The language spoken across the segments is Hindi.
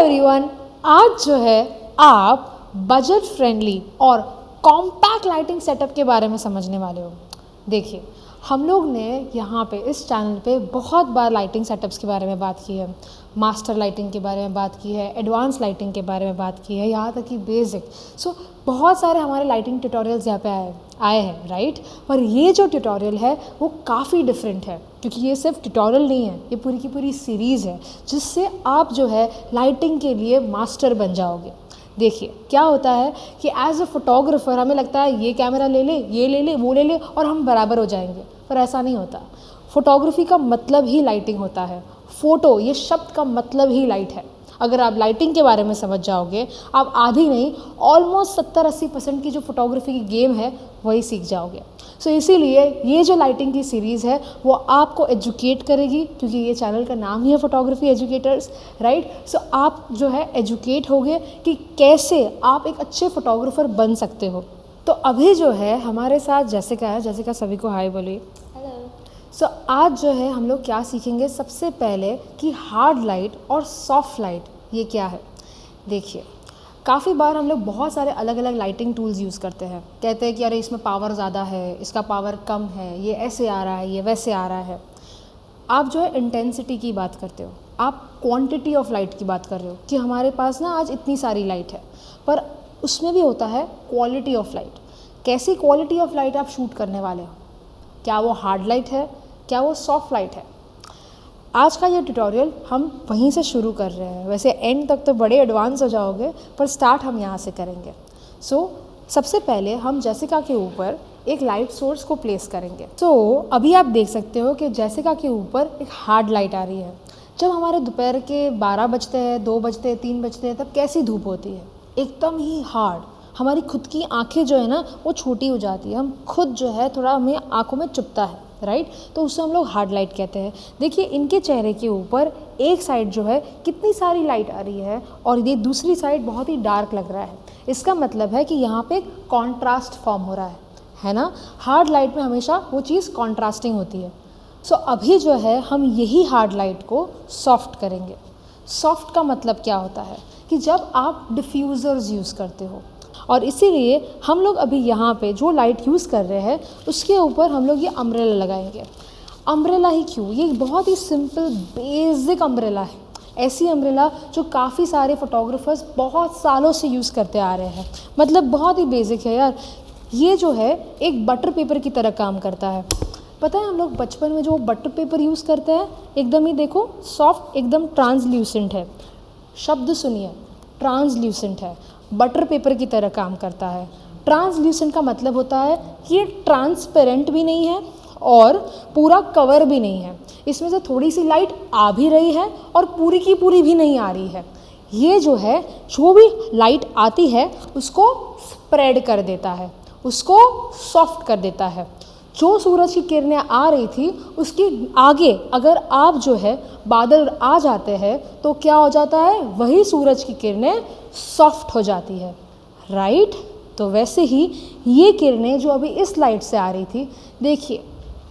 एवरीवन, आज जो है आप बजट फ्रेंडली और कॉम्पैक्ट लाइटिंग सेटअप के बारे में समझने वाले हो। देखिए, हम लोग ने यहाँ पे इस चैनल पे बहुत बार लाइटिंग सेटअप्स के बारे में बात की है, मास्टर लाइटिंग के बारे में बात की है, एडवांस लाइटिंग के बारे में बात की है, यहाँ तक कि बेसिक। सो बहुत सारे हमारे लाइटिंग ट्यूटोरियल्स यहाँ पे आए हैं, राइट। पर ये जो ट्यूटोरियल है वो काफ़ी डिफरेंट है, क्योंकि ये सिर्फ ट्यूटोरियल नहीं है, ये पूरी की पूरी सीरीज़ है जिससे आप जो है लाइटिंग के लिए मास्टर बन जाओगे। देखिए, क्या होता है कि एज अ फोटोग्राफर हमें लगता है ये कैमरा ले ले, ये ले ले, वो ले ले और हम बराबर हो जाएंगे, पर ऐसा नहीं होता। फोटोग्राफी का मतलब ही लाइटिंग होता है। फ़ोटो ये शब्द का मतलब ही लाइट है। अगर आप लाइटिंग के बारे में समझ जाओगे, आप आधी नहीं ऑलमोस्ट 70-80% की जो फोटोग्राफी की गेम है वही सीख जाओगे। सो इसीलिए ये जो लाइटिंग की सीरीज़ है वो आपको एजुकेट करेगी, क्योंकि ये चैनल का नाम ही है फोटोग्राफी एजुकेटर्स, राइट। सो आप जो है एजुकेट होगे कि कैसे आप एक अच्छे फोटोग्राफर बन सकते हो। तो अभी जो है हमारे साथ जैसिका है। जैसिका, सभी को हाय बोलिए। सो आज जो है हम लोग क्या सीखेंगे, सबसे पहले कि हार्ड लाइट और सॉफ्ट लाइट ये क्या है। देखिए, काफ़ी बार हम लोग बहुत सारे अलग अलग लाइटिंग टूल्स यूज़ करते हैं। कहते हैं कि अरे इसमें पावर ज़्यादा है, इसका पावर कम है, ये ऐसे आ रहा है, ये वैसे आ रहा है। आप जो है इंटेंसिटी की बात करते हो, आप क्वांटिटी ऑफ लाइट की बात कर रहे हो कि हमारे पास ना आज इतनी सारी लाइट है, पर उसमें भी होता है क्वालिटी ऑफ लाइट। कैसी क्वालिटी ऑफ लाइट आप शूट करने वाले हो, क्या वो हार्ड लाइट है, क्या वो सॉफ्ट लाइट है। आज का ये ट्यूटोरियल हम वहीं से शुरू कर रहे हैं। वैसे एंड तक तो बड़े एडवांस हो जाओगे, पर स्टार्ट हम यहाँ से करेंगे। सबसे पहले हम जैसिका के ऊपर एक लाइट सोर्स को प्लेस करेंगे। अभी आप देख सकते हो कि जैसिका के ऊपर एक हार्ड लाइट आ रही है। जब हमारे दोपहर के 12 बजते हैं, 2 बजते हैं, 3 बजते हैं, तब कैसी धूप होती है, एकदम ही हार्ड। हमारी खुद की आँखें जो है ना वो छोटी हो जाती है, हम खुद जो है थोड़ा हमें आँखों में चुभता है, राइट। तो उससे हम लोग हार्ड लाइट कहते हैं। देखिए, इनके चेहरे के ऊपर एक साइड जो है कितनी सारी लाइट आ रही है और ये दूसरी साइड बहुत ही डार्क लग रहा है। इसका मतलब है कि यहाँ पे कॉन्ट्रास्ट फॉर्म हो रहा है ना। हार्ड लाइट में हमेशा वो चीज़ कॉन्ट्रास्टिंग होती है। अभी जो है हम यही हार्ड लाइट को सॉफ्ट करेंगे। सॉफ्ट का मतलब क्या होता है कि जब आप डिफ्यूज़र्स यूज़ करते हो, और इसीलिए हम लोग अभी यहाँ पे जो लाइट यूज़ कर रहे हैं उसके ऊपर हम लोग ये अम्ब्रेला लगाएंगे। अम्ब्रेला ही क्यों, ये बहुत ही सिंपल बेसिक अम्ब्रेला है। ऐसी अम्ब्रेला जो काफ़ी सारे फोटोग्राफर्स बहुत सालों से यूज़ करते आ रहे हैं, मतलब बहुत ही बेसिक है यार। ये जो है एक बटर पेपर की तरह काम करता है। पता है हम लोग बचपन में जो बटर पेपर यूज़ करते हैं, एकदम ही देखो सॉफ्ट, एकदम ट्रांसल्यूसेंट है। शब्द सुनिए, ट्रांसल्यूसेंट है, बटर पेपर की तरह काम करता है। ट्रांसल्यूसेंट का मतलब होता है कि ये ट्रांसपेरेंट भी नहीं है और पूरा कवर भी नहीं है। इसमें से थोड़ी सी लाइट आ भी रही है और पूरी की पूरी भी नहीं आ रही है। ये जो है जो भी लाइट आती है उसको स्प्रेड कर देता है, उसको सॉफ्ट कर देता है। जो सूरज की किरणें आ रही थी उसके आगे अगर आप जो है बादल आ जाते हैं तो क्या हो जाता है, वही सूरज की किरणें सॉफ्ट हो जाती है, राइट। तो वैसे ही ये किरणें जो अभी इस लाइट से आ रही थी, देखिए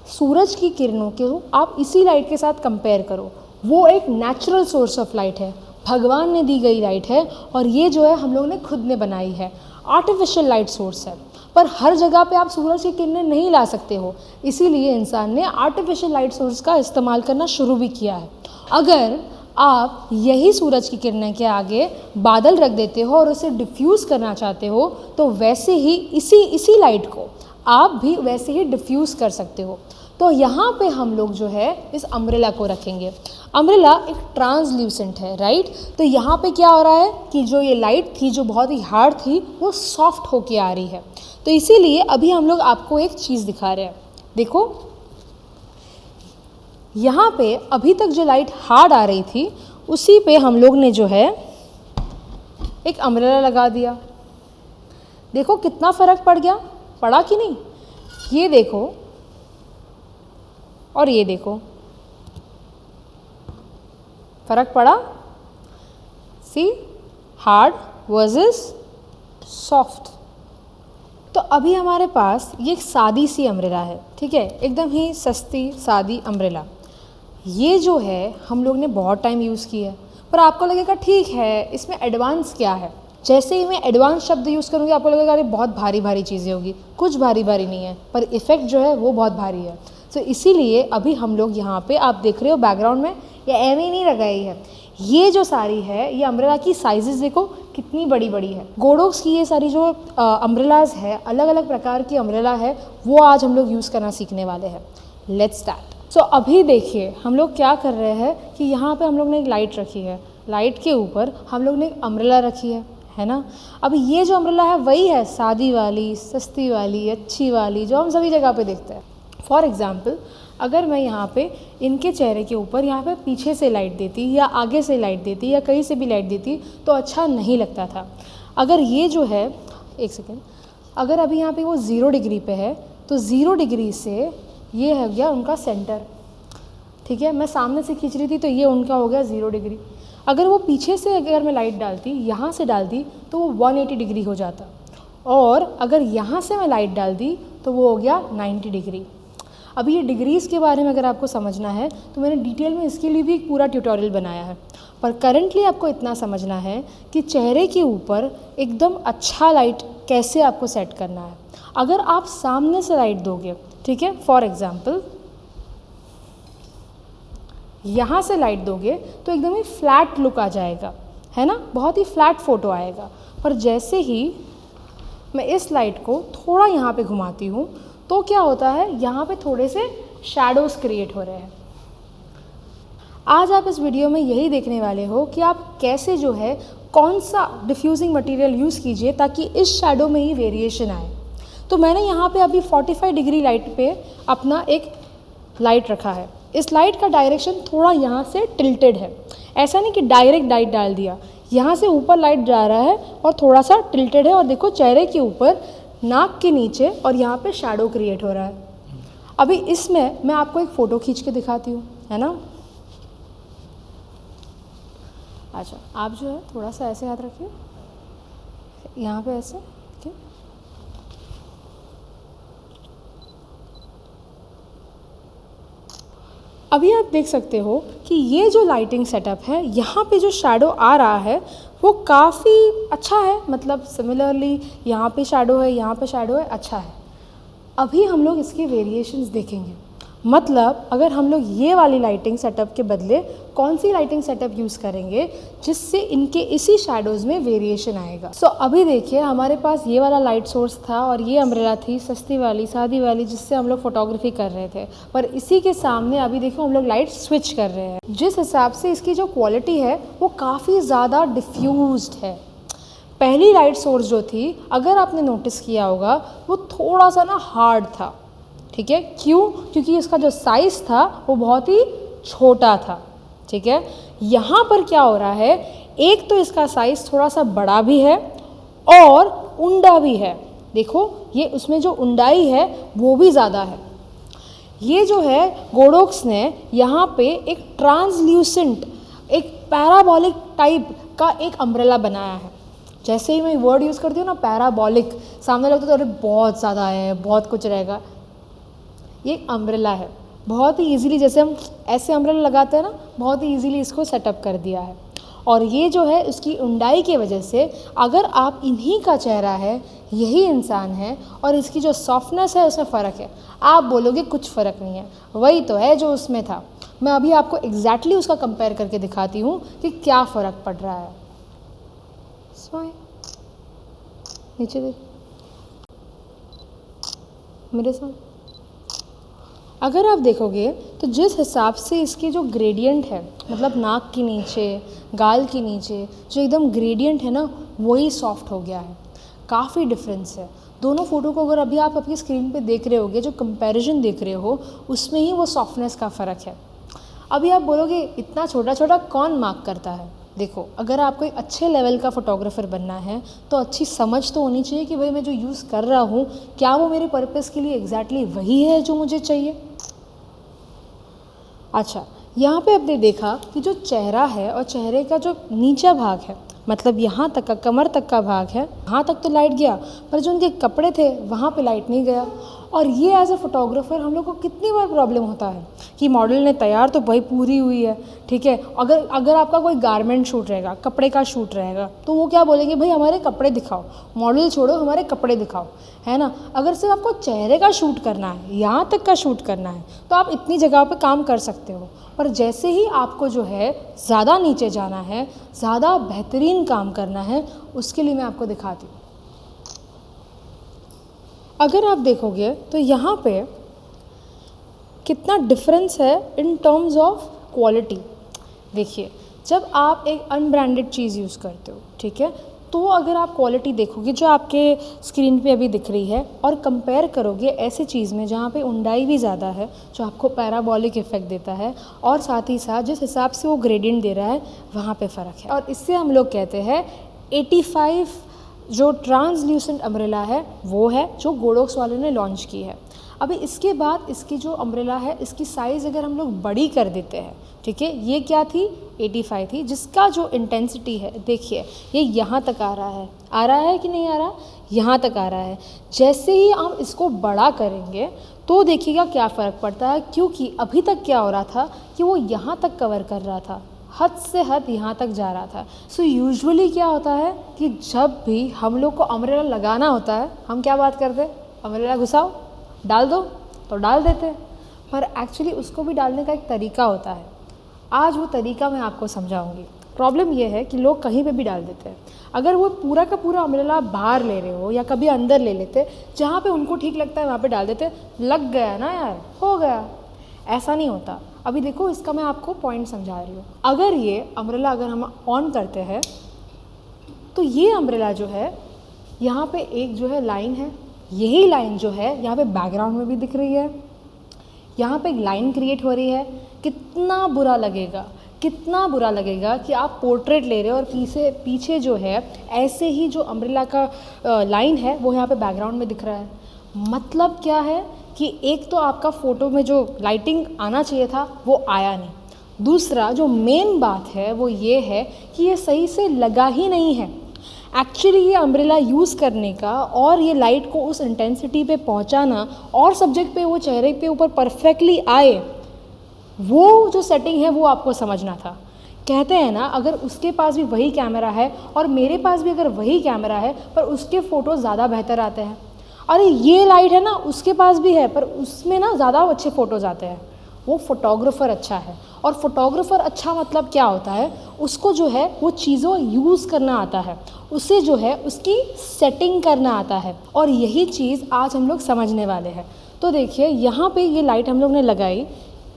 सूरज की किरणों को आप इसी लाइट के साथ कंपेयर करो। वो एक नेचुरल सोर्स ऑफ लाइट है, भगवान ने दी गई लाइट है, और ये जो है हम लोगों ने खुद ने बनाई है। आर्टिफिशियल लाइट सोर्स है, पर हर जगह पे आप सूरज की किरणें नहीं ला सकते हो, इसीलिए इंसान ने आर्टिफिशियल लाइट सोर्स का इस्तेमाल करना शुरू भी किया है। अगर आप यही सूरज की किरणें के आगे बादल रख देते हो और उसे डिफ्यूज़ करना चाहते हो, तो वैसे ही इसी लाइट को आप भी वैसे ही डिफ्यूज़ कर सकते हो। तो यहाँ पे हम लोग जो है इस अम्ब्रेला को रखेंगे। अम्ब्रेला एक ट्रांसल्यूसेंट है, राइट। तो यहाँ पे क्या हो रहा है कि जो ये लाइट थी जो बहुत ही हार्ड थी वो सॉफ्ट होके आ रही है। तो इसीलिए अभी हम लोग आपको एक चीज़ दिखा रहे हैं। देखो, यहाँ पे अभी तक जो लाइट हार्ड आ रही थी उसी पे हम लोग ने जो है एक अम्ब्रेला लगा दिया। देखो कितना फ़र्क पड़ गया, पड़ा कि नहीं। ये देखो और ये देखो, फ़र्क पड़ा। सी, हार्ड वर्सेस सॉफ्ट। तो अभी हमारे पास ये एक सादी सी अम्ब्रेला है, ठीक है, एकदम ही सस्ती सादी अम्ब्रेला। ये जो है हम लोग ने बहुत टाइम यूज़ किया है, पर आपको लगेगा ठीक है, इसमें एडवांस क्या है। जैसे ही मैं एडवांस शब्द यूज़ करूँगी आपको लगेगा अरे बहुत भारी भारी चीज़ें होगी। कुछ भारी भारी नहीं है, पर इफ़ेक्ट जो है वो बहुत भारी है। तो इसीलिए अभी हम लोग यहाँ पे आप देख रहे हो बैकग्राउंड में ये एम ही नहीं लगाई है। ये जो साड़ी है ये अम्ब्रेला की साइजेस देखो कितनी बड़ी बड़ी है। गोडोक्स की ये सारी जो अम्ब्रेलाज है, अलग अलग प्रकार की अम्ब्रेला है, वो आज हम लोग यूज़ करना सीखने वाले हैं। Let's start. सो अभी देखिए हम लोग क्या कर रहे हैं कि यहाँ पे हम लोग ने एक लाइट रखी है, लाइट के ऊपर हम लोग ने एक अम्ब्रेला रखी है ना। अब ये जो अम्ब्रेला है वही है सादी वाली, सस्ती वाली, अच्छी वाली, जो हम सभी जगह पे देखते हैं। फॉर एग्ज़ाम्पल अगर मैं यहाँ पे इनके चेहरे के ऊपर यहाँ पे पीछे से लाइट देती या आगे से लाइट देती या कहीं से भी लाइट देती तो अच्छा नहीं लगता था। अगर ये जो है, एक सेकेंड, अगर अभी यहाँ पे वो 0 डिग्री पे है तो 0 डिग्री से ये हो गया उनका सेंटर, ठीक है। मैं सामने से खींच रही थी तो ये उनका हो गया 0 डिग्री। अगर वो पीछे से अगर मैं लाइट डालती, यहाँ से डालती तो वो 180 डिग्री हो जाता, और अगर यहाँ से मैं लाइट डाल दी तो वो हो गया 90 डिग्री। अभी ये डिग्रीज़ के बारे में अगर आपको समझना है तो मैंने डिटेल में इसके लिए भी एक पूरा ट्यूटोरियल बनाया है, पर करंटली आपको इतना समझना है कि चेहरे के ऊपर एकदम अच्छा लाइट कैसे आपको सेट करना है। अगर आप सामने से लाइट दोगे, ठीक है, फॉर एग्ज़ाम्पल यहाँ से लाइट दोगे तो एकदम ही फ्लैट लुक आ जाएगा, है ना, बहुत ही फ्लैट फ़ोटो आएगा। पर जैसे ही मैं इस लाइट को थोड़ा यहाँ पे घुमाती हूँ तो क्या होता है, यहाँ पे थोड़े से शैडोज़ क्रिएट हो रहे हैं। आज आप इस वीडियो में यही देखने वाले हो कि आप कैसे जो है कौन सा डिफ्यूजिंग मटेरियल यूज़ कीजिए ताकि इस शैडो में ही वेरिएशन आए। तो मैंने यहाँ पे अभी 45 डिग्री लाइट पे अपना एक लाइट रखा है। इस लाइट का डायरेक्शन थोड़ा यहाँ से टिल्टेड है, ऐसा नहीं कि डायरेक्ट लाइट डाल दिया, यहाँ से ऊपर लाइट जा रहा है और थोड़ा सा टिल्टेड है। और देखो चेहरे के ऊपर, नाक के नीचे और यहाँ पे शैडो क्रिएट हो रहा है। अभी इसमें मैं आपको एक फ़ोटो खींच के दिखाती हूँ, है ना। अच्छा, आप जो है थोड़ा सा ऐसे हाथ रखिए, यहाँ पे ऐसे, ठीक है। अभी आप देख सकते हो कि ये जो लाइटिंग सेटअप है, यहाँ पे जो शैडो आ रहा है वो काफ़ी अच्छा है, मतलब सिमिलरली यहाँ पे शैडो है, यहाँ पे शैडो है, अच्छा है। अभी हम लोग इसके वेरिएशंस देखेंगे, मतलब अगर हम लोग ये वाली लाइटिंग सेटअप के बदले कौन सी लाइटिंग सेटअप यूज़ करेंगे जिससे इनके इसी शैडोज़ में वेरिएशन आएगा। सो अभी देखिए हमारे पास ये वाला लाइट सोर्स था और ये अम्ब्रेला थी सस्ती वाली, सादी वाली, जिससे हम लोग फोटोग्राफी कर रहे थे। पर इसी के सामने अभी देखो हम लोग लाइट स्विच कर रहे हैं। जिस हिसाब से इसकी जो क्वालिटी है वो काफ़ी ज़्यादा डिफ्यूज्ड है। पहली लाइट सोर्स जो थी, अगर आपने नोटिस किया होगा, वो थोड़ा सा ना हार्ड था, ठीक है। क्यों? क्योंकि इसका जो साइज़ था वो बहुत ही छोटा था, ठीक है। यहाँ पर क्या हो रहा है, एक तो इसका साइज़ थोड़ा सा बड़ा भी है और उंडा भी है। देखो ये उसमें जो उंडाई है वो भी ज़्यादा है। ये जो है गोडोक्स ने यहाँ पे एक ट्रांसल्यूसेंट, एक पैराबॉलिक टाइप का एक अम्ब्रेला बनाया है। जैसे ही मैं वर्ड यूज़ करती हूँ ना पैराबॉलिक, सामने लगता है तो अरे बहुत ज़्यादा है, बहुत कुछ रहेगा। ये अम्ब्रेला है, बहुत ही इजीली, जैसे हम ऐसे अम्ब्रेला लगाते हैं ना, बहुत ही इजीली इसको सेटअप कर दिया है। और ये जो है उसकी ऊंडाई की वजह से, अगर आप इन्हीं का चेहरा है, यही इंसान है, और इसकी जो सॉफ्टनेस है उसमें फ़र्क है, आप बोलोगे कुछ फ़र्क नहीं है, वही तो है जो उसमें था। मैं अभी आपको एग्जैक्टली उसका कंपेयर करके दिखाती हूँ कि क्या फ़र्क पड़ रहा है। स्वाई नीचे देख मेरे साथ, अगर आप देखोगे तो जिस हिसाब से इसके जो ग्रेडियंट है, मतलब नाक के नीचे, गाल के नीचे जो एकदम ग्रेडियंट है ना, वही सॉफ्ट हो गया है। काफ़ी डिफरेंस है दोनों फ़ोटो को। अगर अभी आप अपनी स्क्रीन पे देख रहे होगे, जो कंपैरिजन देख रहे हो, उसमें ही वो सॉफ्टनेस का फ़र्क है। अभी आप बोलोगे इतना छोटा छोटा कौन मार्क करता है। देखो, अगर आपको एक अच्छे लेवल का फ़ोटोग्राफ़र बनना है तो अच्छी समझ तो होनी चाहिए कि भाई मैं जो यूज़ कर रहा हूँ क्या वो मेरे पर्पज़ के लिए एग्जैक्टली वही है जो मुझे चाहिए। अच्छा, यहाँ पे आपने देखा कि जो चेहरा है और चेहरे का जो नीचा भाग है, मतलब यहाँ तक का, कमर तक का भाग है, वहाँ तक तो लाइट गया, पर जो उनके कपड़े थे वहाँ पे लाइट नहीं गया। और ये एज अ फोटोग्राफर हम लोग को कितनी बार प्रॉब्लम होता है कि मॉडल ने तैयार तो भाई पूरी हुई है, ठीक है, अगर आपका कोई गारमेंट शूट रहेगा, कपड़े का शूट रहेगा, तो वो क्या बोलेंगे, भाई हमारे कपड़े दिखाओ, मॉडल छोड़ो हमारे कपड़े दिखाओ, है ना। अगर सिर्फ आपको चेहरे का शूट करना है, यहाँ तक का शूट करना है, तो आप इतनी जगह पे काम कर सकते हो। पर जैसे ही आपको जो है ज़्यादा नीचे जाना है, ज़्यादा बेहतरीन काम करना है, उसके लिए मैं आपको दिखाती हूँ। अगर आप देखोगे तो यहाँ पे कितना डिफरेंस है इन टर्म्स ऑफ क्वालिटी। देखिए, जब आप एक अनब्रांडेड चीज़ यूज़ करते हो, ठीक है, तो अगर आप क्वालिटी देखोगे जो आपके स्क्रीन पे अभी दिख रही है, और कंपेयर करोगे ऐसे चीज़ में जहाँ पे ऊंडाई भी ज़्यादा है, जो आपको पैराबोलिक इफेक्ट देता है, और साथ ही साथ जिस हिसाब से वो ग्रेडियंट दे रहा है, वहाँ पे फ़र्क है। और इससे हम लोग कहते हैं 85 जो ट्रांसल्यूसेंट अम्ब्रेला है वो है जो गोडोक्स वालों ने लॉन्च की है। अभी इसके बाद इसकी जो अम्ब्रेला है, इसकी साइज़ अगर हम लोग बड़ी कर देते हैं, ठीक है, ये क्या थी 85 थी, जिसका जो इंटेंसिटी है देखिए ये यहाँ तक आ रहा है कि नहीं आ रहा, यहाँ तक आ रहा है। जैसे ही हम इसको बड़ा करेंगे तो देखिएगा क्या फ़र्क पड़ता है, क्योंकि अभी तक क्या हो रहा था कि वो यहाँ तक कवर कर रहा था, हद से हद यहाँ तक जा रहा था। सो यूजुअली क्या होता है कि जब भी हम लोग को अम्ब्रेला लगाना होता है, हम क्या बात करते हैं, अम्ब्रेला घुसाओ, डाल दो, तो डाल देते हैं। पर एक्चुअली उसको भी डालने का एक तरीका होता है। आज वो तरीका मैं आपको समझाऊंगी। प्रॉब्लम ये है कि लोग कहीं पे भी डाल देते हैं। अगर वो पूरा का पूरा अम्ब्रेला बाहर ले रहे हो या कभी अंदर ले लेते, जहाँ पे उनको ठीक लगता है वहाँ पे डाल देते, लग गया ना यार, हो गया। ऐसा नहीं होता। अभी देखो, इसका मैं आपको पॉइंट समझा रही हूँ। अगर ये अम्ब्रेला अगर हम ऑन करते हैं तो ये अम्ब्रेला जो है, यहाँ पे एक जो है लाइन है, यही लाइन जो है यहाँ पे बैकग्राउंड में भी दिख रही है, यहाँ पे एक लाइन क्रिएट हो रही है। कितना बुरा लगेगा, कितना बुरा लगेगा कि आप पोर्ट्रेट ले रहे हो और पीछे जो है ऐसे ही जो अम्ब्रेला का लाइन है वो यहाँ पे बैकग्राउंड में दिख रहा है। मतलब क्या है कि एक तो आपका फ़ोटो में जो लाइटिंग आना चाहिए था वो आया नहीं, दूसरा जो मेन बात है वो ये है कि ये सही से लगा ही नहीं है। एक्चुअली ये अम्ब्रेला यूज़ करने का और ये लाइट को उस इंटेंसिटी पे पहुंचाना और सब्जेक्ट पे वो चेहरे पे ऊपर परफेक्टली आए, वो जो सेटिंग है वो आपको समझना था। कहते हैं ना, अगर उसके पास भी वही कैमरा है और मेरे पास भी अगर वही कैमरा है, पर उसके फ़ोटो ज़्यादा बेहतर आते हैं। अरे ये लाइट है ना, उसके पास भी है पर उसमें ना ज़्यादा अच्छे फ़ोटोज़ आते हैं। वो फोटोग्राफ़र अच्छा है। और फोटोग्राफ़र अच्छा मतलब क्या होता है, उसको जो है वो चीज़ों यूज़ करना आता है, उसे जो है उसकी सेटिंग करना आता है। और यही चीज़ आज हम लोग समझने वाले हैं। तो देखिए, यहाँ पे ये लाइट हम लोग ने लगाई,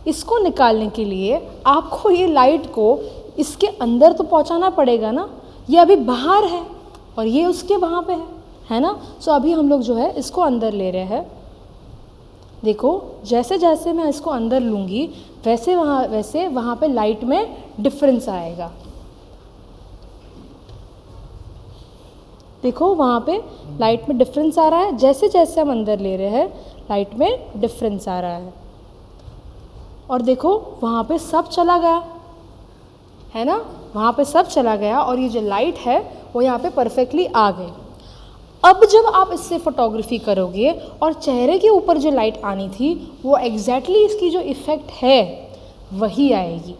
इसको निकालने के लिए आपको ये लाइट को इसके अंदर तो पहुँचाना पड़ेगा ना। ये अभी बाहर है और ये उसके वहाँ पे है ना। सो अभी हम लोग जो है इसको अंदर ले रहे हैं। देखो, जैसे जैसे मैं इसको अंदर लूँगी वैसे वहाँ पे लाइट में डिफरेंस आएगा। देखो, वहाँ पे लाइट में डिफरेंस आ रहा है। जैसे जैसे हम अंदर ले रहे हैं लाइट में डिफरेंस आ रहा है। और देखो, वहाँ पे सब चला गया है ना, वहाँ पे सब चला गया और ये जो लाइट है वो यहाँ पे परफेक्टली आ गई। अब जब आप इससे फ़ोटोग्राफी करोगे और चेहरे के ऊपर जो लाइट आनी थी वो एग्जैक्टली इसकी जो इफ़ेक्ट है वही आएगी।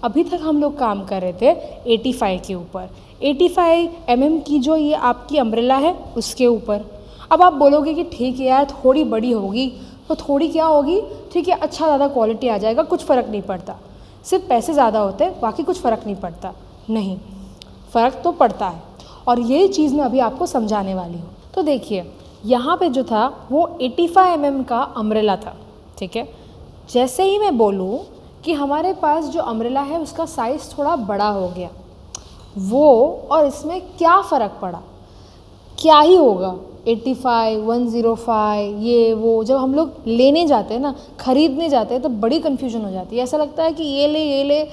अभी तक हम लोग काम कर रहे थे 85 के ऊपर, 85 mm की जो ये आपकी अम्ब्रेला है उसके ऊपर। अब आप बोलोगे कि ठीक है यार, थोड़ी बड़ी होगी तो थोड़ी क्या होगी, ठीक है, अच्छा ज़्यादा क्वालिटी आ जाएगा, कुछ फ़र्क नहीं पड़ता, सिर्फ पैसे ज़्यादा होते हैं, बाकी कुछ फ़र्क नहीं पड़ता। नहीं, फ़र्क तो पड़ता है और यही चीज़ मैं अभी आपको समझाने वाली हूँ। तो देखिए, यहाँ पे जो था वो 85 mm का अम्ब्रेला था, ठीक है। जैसे ही मैं बोलूँ कि हमारे पास जो अम्ब्रेला है उसका साइज़ थोड़ा बड़ा हो गया, वो और इसमें क्या फ़र्क पड़ा, क्या ही होगा। 85, 105 ये वो जब हम लोग लेने जाते हैं ना, ख़रीदने जाते हैं, तो बड़ी कन्फ्यूजन हो जाती है। ऐसा लगता है कि ये ले।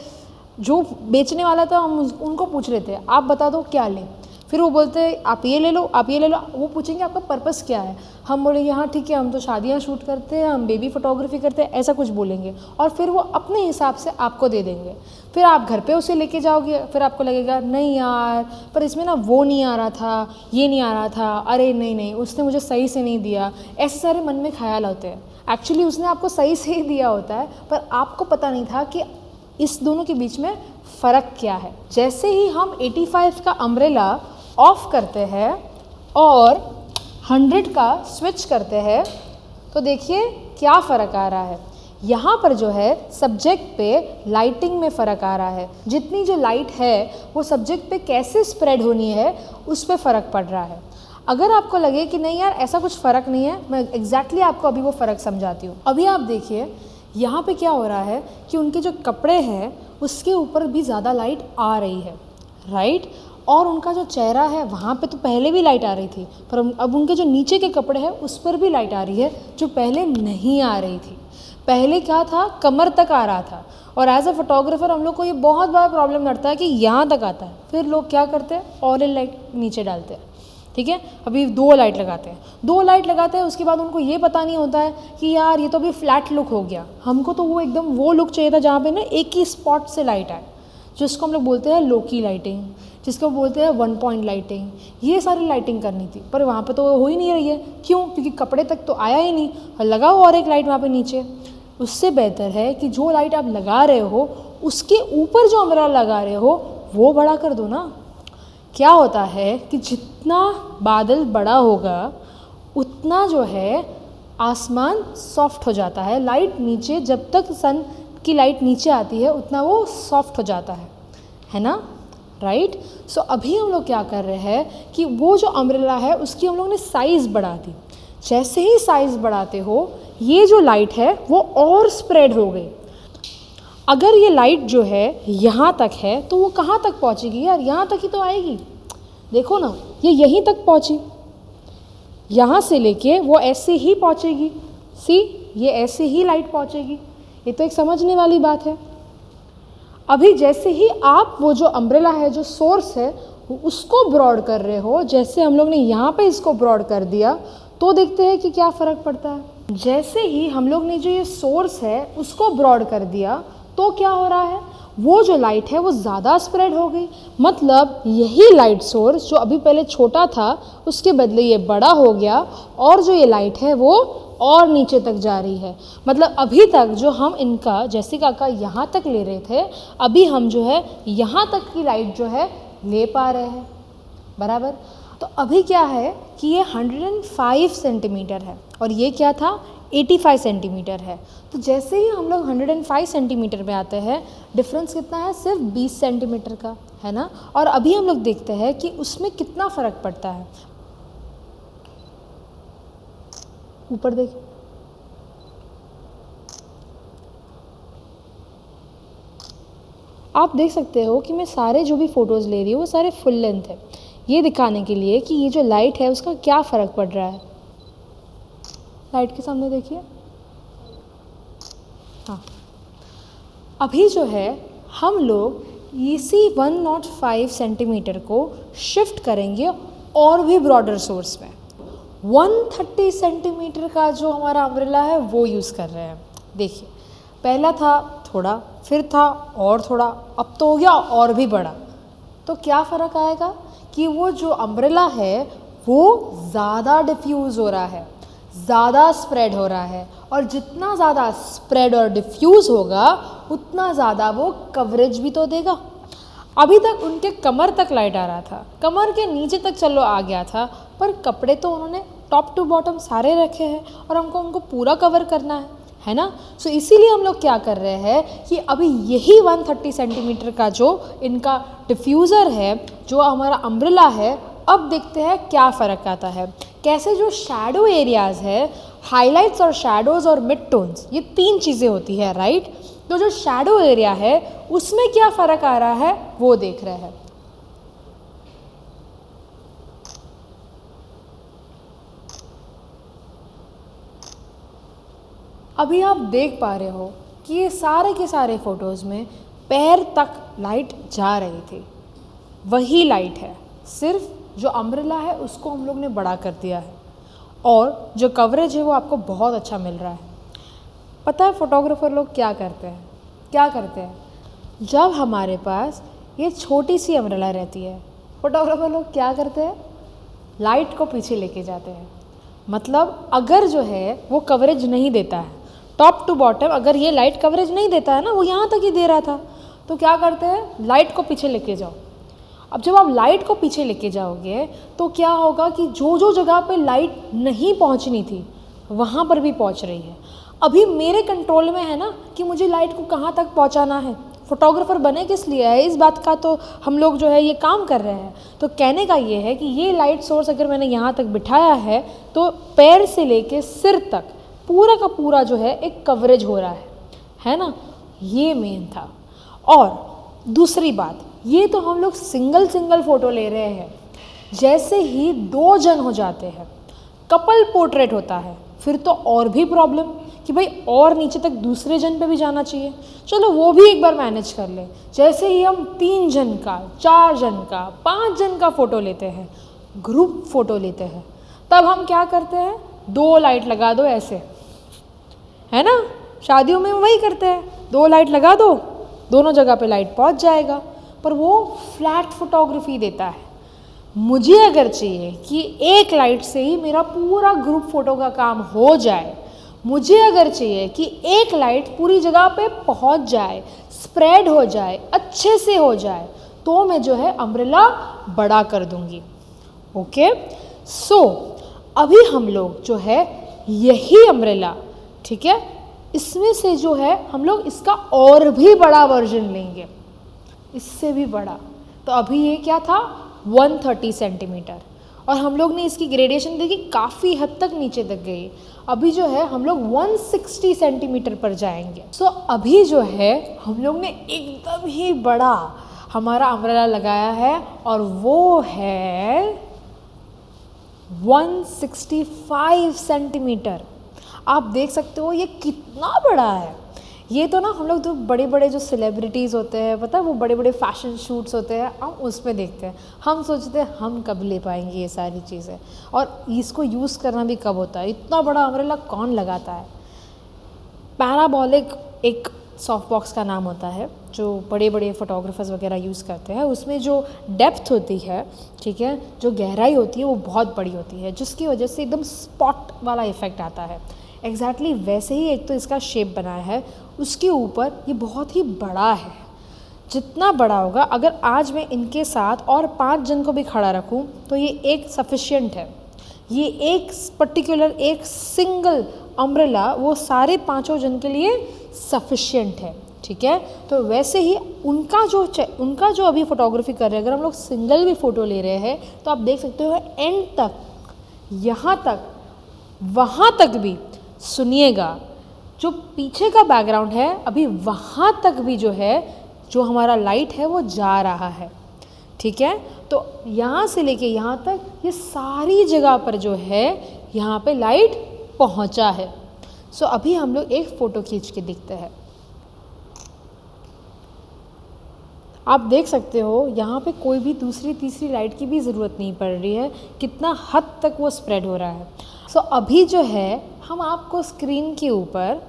जो बेचने वाला था हम उनको पूछ लेते हैं, आप बता दो क्या लें। फिर वो बोलते हैं आप ये ले लो, आप ये ले लो। वो पूछेंगे आपका पर्पस क्या है, हम बोलेंगे हाँ ठीक है हम तो शादियाँ शूट करते हैं, हम बेबी फोटोग्राफी करते हैं, ऐसा कुछ बोलेंगे। और फिर वो अपने हिसाब से आपको दे देंगे। फिर आप घर पे उसे लेके जाओगे, फिर आपको लगेगा नहीं यार पर इसमें ना वो नहीं आ रहा था, ये नहीं आ रहा था, अरे नहीं नहीं उसने मुझे सही से नहीं दिया। ऐसे सारे मन में ख्याल होते हैं। एक्चुअली उसने आपको सही से ही दिया होता है, पर आपको पता नहीं था कि इस दोनों के बीच में फ़र्क क्या है। जैसे ही हम 85 का अम्ब्रेला ऑफ करते हैं और 100 का स्विच करते हैं तो देखिए क्या फ़र्क आ रहा है। यहाँ पर जो है सब्जेक्ट पे लाइटिंग में फ़र्क आ रहा है। जितनी जो लाइट है वो सब्जेक्ट पे कैसे स्प्रेड होनी है उस पर फ़र्क पड़ रहा है। अगर आपको लगे कि नहीं यार ऐसा कुछ फ़र्क नहीं है, मैं एग्जैक्टली आपको अभी वो फ़र्क समझाती हूँ। अभी आप देखिए यहाँ पे क्या हो रहा है कि उनके जो कपड़े हैं उसके ऊपर भी ज़्यादा लाइट आ रही है, राइट। और उनका जो चेहरा है वहाँ पे तो पहले भी लाइट आ रही थी, पर अब उनके जो नीचे के कपड़े हैं उस पर भी लाइट आ रही है जो पहले नहीं आ रही थी। पहले क्या था, कमर तक आ रहा था। और एज अ फोटोग्राफर हम लोग को ये बहुत बड़ा प्रॉब्लम लड़ता है कि यहाँ तक आता है। फिर लोग क्या करते हैं, ऑरेंज लाइट नीचे डालते हैं, ठीक है। अभी 2 लाइट लगाते हैं, 2 लाइट लगाते हैं, उसके बाद उनको ये पता नहीं होता है कि यार ये तो अभी फ्लैट लुक हो गया। हमको तो वो एकदम वो लुक चाहिए था जहाँ पे ना एक ही स्पॉट से लाइट आए, जिसको हम लोग बोलते हैं लोकी लाइटिंग, जिसको बोलते हैं 1 पॉइंट लाइटिंग। ये सारी लाइटिंग करनी थी, पर वहाँ पे तो हो ही नहीं रही है। क्यों? क्योंकि कपड़े तक तो आया ही नहीं, और लगाओ और एक लाइट वहाँ पे नीचे। उससे बेहतर है कि जो लाइट आप लगा रहे हो उसके ऊपर जो अम्ब्रेला लगा रहे हो वो बड़ा कर दो ना। क्या होता है कि जितना बादल बड़ा होगा उतना जो है आसमान सॉफ्ट हो जाता है। लाइट नीचे, जब तक सन की लाइट नीचे आती है उतना वो सॉफ्ट हो जाता है ना, राइट। सो अभी हम लोग क्या कर रहे हैं कि वो जो अम्ब्रेला है उसकी हम लोग ने साइज़ बढ़ा दी। जैसे ही साइज़ बढ़ाते हो ये जो लाइट है वो और स्प्रेड हो गई। अगर ये लाइट जो है यहाँ तक है तो वो कहाँ तक पहुँचेगी यार, यहाँ तक ही तो आएगी। देखो ना, ये यहीं तक पहुँची, यहाँ से लेके वो ऐसे ही पहुँचेगी। सी, ये ऐसे ही लाइट पहुँचेगी। ये तो एक समझने वाली बात है। अभी जैसे ही आप वो जो अम्ब्रेला है, जो सोर्स है, उसको ब्रॉड कर रहे हो, जैसे हम लोग ने यहाँ पे इसको ब्रॉड कर दिया, तो देखते हैं कि क्या फ़र्क पड़ता है। जैसे ही हम लोग ने जो ये सोर्स है उसको ब्रॉड कर दिया तो क्या हो रहा है, वो जो लाइट है वो ज़्यादा स्प्रेड हो गई। मतलब यही लाइट सोर्स जो अभी पहले छोटा था उसके बदले ये बड़ा हो गया, और जो ये लाइट है वो और नीचे तक जा रही है। मतलब अभी तक जो हम इनका जैसिका का यहाँ तक ले रहे थे, अभी हम जो है यहाँ तक की लाइट जो है ले पा रहे हैं, बराबर। तो अभी क्या है कि ये 105 सेंटीमीटर है और ये क्या था, 85 सेंटीमीटर है। तो जैसे ही हम लोग 105 सेंटीमीटर पे आते हैं, डिफरेंस कितना है, सिर्फ 20 सेंटीमीटर का, है ना। और अभी हम लोग देखते हैं कि उसमें कितना फ़र्क पड़ता है। ऊपर देखिए, आप देख सकते हो कि मैं सारे जो भी फ़ोटोज़ ले रही हूँ वो सारे फुल लेंथ है, ये दिखाने के लिए कि ये जो लाइट है उसका क्या फ़र्क पड़ रहा है। लाइट के सामने देखिए, हाँ। अभी जो है हम लोग इसी 105 सेंटीमीटर को शिफ्ट करेंगे और भी ब्रॉडर सोर्स में। 130 सेंटीमीटर का जो हमारा अम्ब्रेला है वो यूज़ कर रहे हैं। देखिए, पहला था थोड़ा, फिर था और थोड़ा, अब तो हो गया और भी बड़ा। तो क्या फ़र्क आएगा कि वो जो अम्ब्रेला है वो ज़्यादा डिफ्यूज़ हो रहा है, ज़्यादा स्प्रेड हो रहा है, और जितना ज़्यादा स्प्रेड और डिफ्यूज़ होगा उतना ज़्यादा वो कवरेज भी तो देगा। अभी तक उनके कमर तक लाइट आ रहा था, कमर के नीचे तक चलो आ गया था, पर कपड़े तो उन्होंने टॉप टू बॉटम सारे रखे हैं और हमको उनको पूरा कवर करना है ना। सो इसीलिए हम लोग क्या कर रहे हैं कि अभी यही 130 सेंटीमीटर का जो इनका डिफ्यूज़र है, जो हमारा अम्ब्रेला है, अब देखते हैं क्या फ़र्क आता है। कैसे जो शैडो एरियाज़ है, हाइलाइट्स और शैडोज़ और मिड टोन्स, ये 3 चीज़ें होती है, राइट। तो जो शैडो एरिया है उसमें क्या फ़र्क आ रहा है वो देख रहे हैं। अभी आप देख पा रहे हो कि ये सारे के सारे फ़ोटोज़ में पैर तक लाइट जा रही थी, वही लाइट है, सिर्फ जो अम्ब्रेला है उसको हम लोग ने बड़ा कर दिया है और जो कवरेज है वो आपको बहुत अच्छा मिल रहा है। पता है फोटोग्राफर लोग क्या करते हैं, जब हमारे पास ये छोटी सी अम्ब्रेला रहती है, फोटोग्राफर लोग क्या करते हैं, लाइट को पीछे लेके जाते हैं। मतलब अगर जो है वो कवरेज नहीं देता है, टॉप टू बॉटम अगर ये लाइट कवरेज नहीं देता है ना, वो यहाँ तक ही दे रहा था, तो क्या करते हैं, लाइट को पीछे लेके जाओ। अब जब आप लाइट को पीछे लेके जाओगे तो क्या होगा कि जो जो जगह पे लाइट नहीं पहुँचनी थी वहाँ पर भी पहुँच रही है। अभी मेरे कंट्रोल में है ना कि मुझे लाइट को कहाँ तक पहुँचाना है। फोटोग्राफर बने किस लिए है, इस बात का तो हम लोग जो है ये काम कर रहे हैं। तो कहने का ये है कि ये लाइट सोर्स अगर मैंने यहाँ तक बिठाया है तो पैर से लेके सिर तक पूरा का पूरा जो है एक कवरेज हो रहा है ना, ये मेन था। और दूसरी बात, ये तो हम लोग सिंगल फ़ोटो ले रहे हैं। जैसे ही 2 जन हो जाते हैं, कपल पोर्ट्रेट होता है, फिर तो और भी प्रॉब्लम कि भाई और नीचे तक दूसरे जन पे भी जाना चाहिए। चलो वो भी एक बार मैनेज कर ले। जैसे ही हम 3 जन का, 4 जन का, 5 जन का फ़ोटो लेते हैं, ग्रुप फ़ोटो लेते हैं, तब हम क्या करते हैं, 2 लाइट लगा दो ऐसे, है ना, शादियों में वही करते हैं, 2 लाइट लगा दो, दोनों जगह पे लाइट पहुंच जाएगा। पर वो फ्लैट फोटोग्राफी देता है। मुझे अगर चाहिए कि एक लाइट से ही मेरा पूरा ग्रुप फ़ोटो का काम हो जाए, मुझे अगर चाहिए कि एक लाइट पूरी जगह पे पहुंच जाए, स्प्रेड हो जाए, अच्छे से हो जाए, तो मैं जो है अम्ब्रेला बड़ा कर दूंगी। ओके, सो अभी हम लोग जो है यही अम्ब्रेला, ठीक है, इसमें से जो है हम लोग इसका और भी बड़ा वर्जन लेंगे, इससे भी बड़ा। तो अभी ये क्या था, 130 सेंटीमीटर, और हम लोग ने इसकी ग्रेडेशन देखी काफ़ी हद तक नीचे तक गई। अभी जो है हम लोग 160 सेंटीमीटर पर जाएंगे। सो अभी जो है हम लोग ने एकदम ही बड़ा हमारा अम्ब्रेला लगाया है और वो है 165 सेंटीमीटर। आप देख सकते हो ये कितना बड़ा है। ये तो ना हम लोग तो बड़े बड़े जो सेलिब्रिटीज़ होते हैं, पता है, वो बड़े बड़े फैशन शूट्स होते हैं, हम उसमें देखते हैं, हम सोचते हैं हम कब ले पाएंगे ये सारी चीज़ें, और इसको यूज़ करना भी कब होता है। इतना बड़ा अम्ब्रेला कौन लगाता है। पैराबोलिक एक सॉफ्ट बॉक्स का नाम होता है जो बड़े बड़े फोटोग्राफर्स वगैरह यूज़ करते हैं। उसमें जो डेप्थ होती है, ठीक है, जो गहराई होती है वो बहुत बड़ी होती है, जिसकी वजह से एकदम स्पॉट वाला इफ़ेक्ट आता है। एग्जैक्टली वैसे ही एक तो इसका शेप बनाया है, उसके ऊपर ये बहुत ही बड़ा है। जितना बड़ा होगा, अगर आज मैं इनके साथ और 5 जन को भी खड़ा रखूं तो ये एक सफिशिएंट है। ये एक पर्टिकुलर एक सिंगल अम्ब्रेला वो सारे 5 जन के लिए सफिशिएंट है, ठीक है। तो वैसे ही उनका जो अभी फोटोग्राफी कर रहे हैं, अगर हम लोग सिंगल भी फ़ोटो ले रहे हैं तो आप देख सकते हो एंड तक, यहाँ तक, वहाँ तक भी सुनिएगा, जो पीछे का बैकग्राउंड है अभी वहाँ तक भी जो है, जो हमारा लाइट है वो जा रहा है, ठीक है। तो यहाँ से लेके यहाँ तक ये सारी जगह पर जो है यहाँ पे लाइट पहुँचा है। सो अभी हम लोग एक फ़ोटो खींच के दिखते हैं। आप देख सकते हो यहाँ पे कोई भी दूसरी तीसरी लाइट की भी ज़रूरत नहीं पड़ रही है, कितना हद तक वो स्प्रेड हो रहा है। सो अभी जो है हम आपको स्क्रीन के ऊपर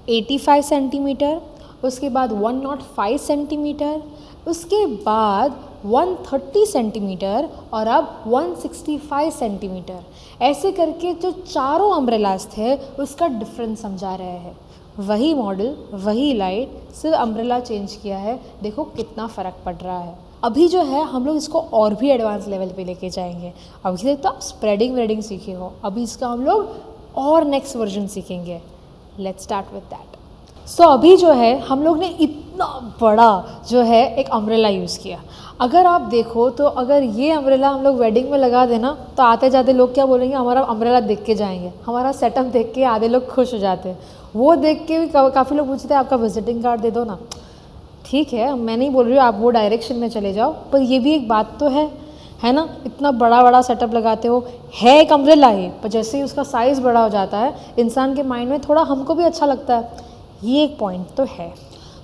85 सेंटीमीटर, उसके बाद 105 सेंटीमीटर, उसके बाद 130 सेंटीमीटर और अब 165 सेंटीमीटर, ऐसे करके जो चारों अम्ब्रेलास थे उसका डिफरेंस समझा रहे हैं। वही मॉडल, वही लाइट, सिर्फ अम्ब्रेला चेंज किया है। देखो कितना फ़र्क पड़ रहा है। अभी जो है हम लोग इसको और भी एडवांस लेवल पे लेके जाएंगे। अभी तक तो आप स्प्रेडिंग वेडिंग सीखे हो, अभी इसका हम लोग और नेक्स्ट वर्जन सीखेंगे। Let's start with that. So अभी जो है हम लोग ने इतना बड़ा जो है एक अम्ब्रेला यूज़ किया। अगर आप देखो तो अगर ये अम्ब्रेला हम लोग वेडिंग में लगा देना तो आते जाते लोग क्या बोलेंगे, हमारा अम्ब्रेला देख के जाएंगे। हमारा सेटअप देख के आधे लोग खुश हो जाते हैं। वो देख के भी काफ़ी लोग पूछते हैं आपका विजिटिंग कार्ड दे दो ना। ठीक है, मैं नहीं बोल रही हूँ आप वो डायरेक्शन में चले जाओ, पर ये भी एक बात तो है ना। इतना बड़ा बड़ा सेटअप लगाते हो, है एक अम्ब्रेला ही, पर जैसे ही उसका साइज़ बड़ा हो जाता है इंसान के माइंड में थोड़ा हमको भी अच्छा लगता है। ये एक पॉइंट तो है।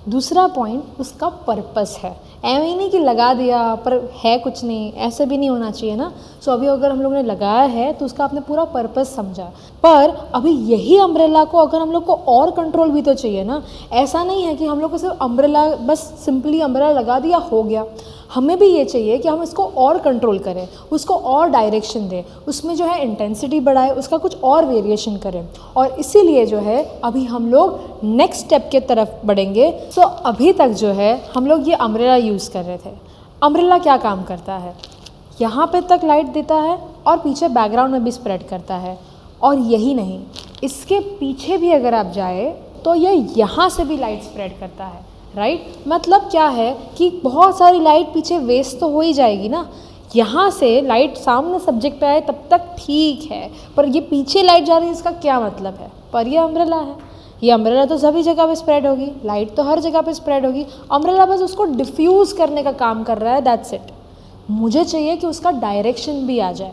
दूसरा पॉइंट उसका पर्पस है। ऐਵੇਂ ही नहीं कि लगा दिया पर है कुछ नहीं, ऐसे भी नहीं होना चाहिए ना। सो अभी अगर हम लोग ने लगाया है तो उसका आपने पूरा पर्पस समझा, पर अभी यही अम्ब्रेला को अगर हम लोग को और कंट्रोल भी तो चाहिए ना। ऐसा नहीं है कि हम लोग को सिर्फ अम्ब्रेला, बस सिंपली अम्ब्रेला लगा दिया हो गया। हमें भी ये चाहिए कि हम इसको और कंट्रोल करें, उसको और डायरेक्शन दें, उसमें जो है इंटेंसिटी बढ़ाए, उसका कुछ और वेरिएशन करें। और इसीलिए जो है अभी हम लोग नेक्स्ट स्टेप के तरफ बढ़ेंगे। सो अभी तक जो है हम लोग ये अम्ब्रेला यूज़ कर रहे थे। अम्ब्रेला क्या काम करता है? यहाँ पे तक लाइट देता है और पीछे बैकग्राउंड में भी स्प्रेड करता है। और यही नहीं, इसके पीछे भी अगर आप जाए तो ये यहाँ से भी लाइट स्प्रेड करता है, राइट। मतलब क्या है कि बहुत सारी लाइट पीछे वेस्ट तो हो ही जाएगी ना। यहाँ से लाइट सामने सब्जेक्ट पे आए तब तक ठीक है, पर ये पीछे लाइट जा रही है, इसका क्या मतलब है? पर ये अम्ब्रेला है, ये अम्ब्रेला तो सभी जगह पे स्प्रेड होगी, लाइट तो हर जगह पे स्प्रेड होगी। अम्ब्रेला बस उसको डिफ्यूज़ करने का काम कर रहा है, दैट्स इट। मुझे चाहिए कि उसका डायरेक्शन भी आ जाए।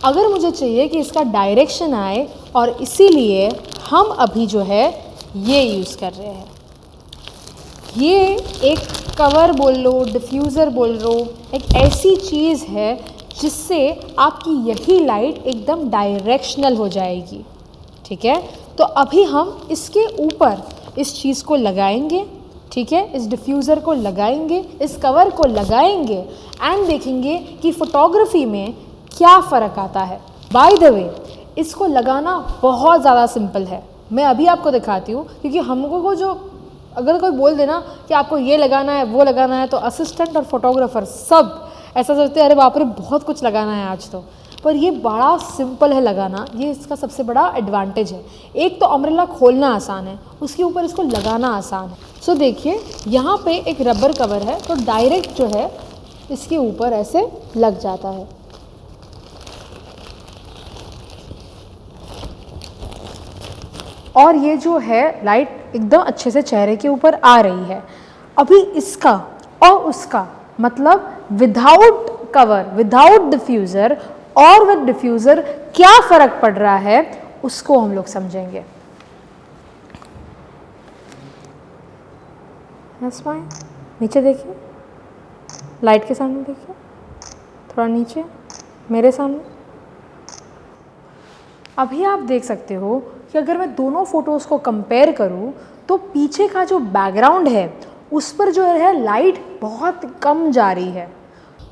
अगर मुझे चाहिए कि इसका डायरेक्शन आए, और इसीलिए हम अभी जो है ये यूज़ कर रहे हैं। ये एक कवर बोल लो, डिफ्यूज़र बोल लो, एक ऐसी चीज़ है जिससे आपकी यही लाइट एकदम डायरेक्शनल हो जाएगी, ठीक है। तो अभी हम इसके ऊपर इस चीज़ को लगाएंगे, ठीक है, इस डिफ्यूज़र को लगाएंगे, इस कवर को लगाएंगे एंड देखेंगे कि फ़ोटोग्राफी में क्या फ़र्क आता है। बाय द वे, इसको लगाना बहुत ज़्यादा सिंपल है। मैं अभी आपको दिखाती हूँ, क्योंकि हमको को जो अगर कोई बोल देना कि आपको ये लगाना है वो लगाना है, तो असिस्टेंट और फोटोग्राफर सब ऐसा सोचते हैं अरे बाप रे बहुत कुछ लगाना है आज तो। पर ये बड़ा सिंपल है लगाना, ये इसका सबसे बड़ा एडवांटेज है। एक तो अम्ब्रेला खोलना आसान है, उसके ऊपर इसको लगाना आसान है। सो देखिए यहाँ पे एक रबर कवर है, तो डायरेक्ट जो है इसके ऊपर ऐसे लग जाता है। और ये जो है लाइट एकदम अच्छे से चेहरे के ऊपर आ रही है। अभी इसका और उसका मतलब विदाउट कवर, विदाउट डिफ्यूज़र और विद डिफ्यूज़र क्या फ़र्क पड़ रहा है उसको हम लोग समझेंगे। नीचे देखिए, लाइट के सामने देखिए, थोड़ा नीचे मेरे सामने। अभी आप देख सकते हो कि अगर मैं दोनों फ़ोटोज़ को कंपेयर करूं तो पीछे का जो बैकग्राउंड है उस पर जो है लाइट बहुत कम जा रही है।